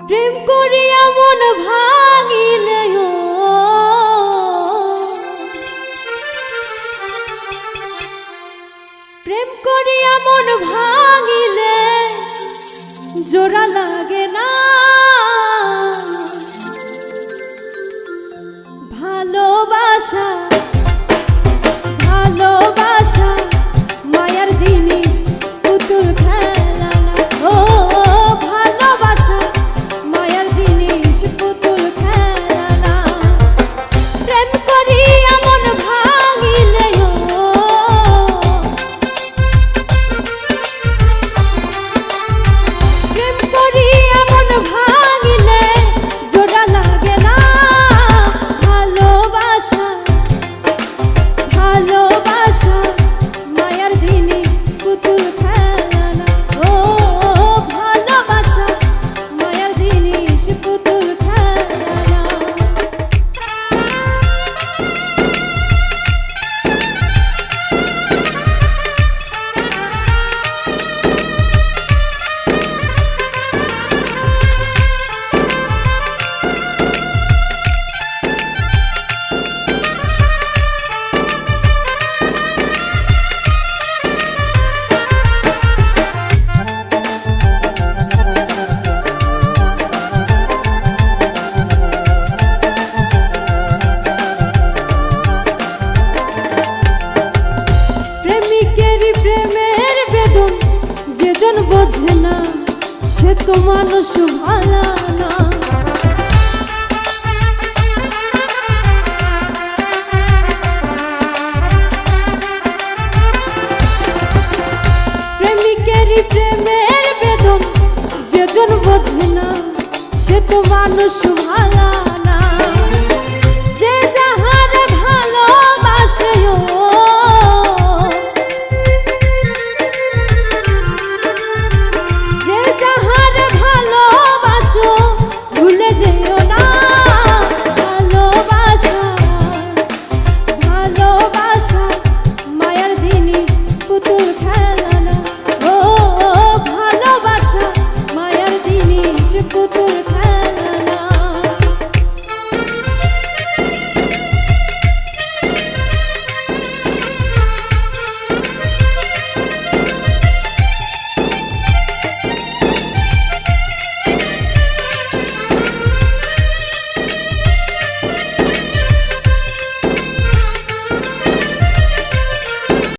প্রেম করিয়া মন ভাঙিলে প্রেম করিয়া মন ভাঙিলে জোড়া লাগে না ভালোবাসা ভালোবাসা মায়ার জিনিস পুতুল খেলা না ও ভালোবাসা মায়ার জিনিস পুতুল খেলা না প্রেম করিয়া মন ভাঙিলে প্রেম করিয়া মন ভাঙিলে জোড়া লাগে না ভালোবাসা ভালোবাসা মায়ার জিনিস পুতুল খেলা না ও ভালোবাসা মায়ার জিনিস পুতুল খেলা না প্রেমের বেদন যেজন বোঝে না সে তো মানুষ ভালা না প্রেমিকেরই প্রেমের বেদন যেজন বোঝে না সে তো মানুষ ভালা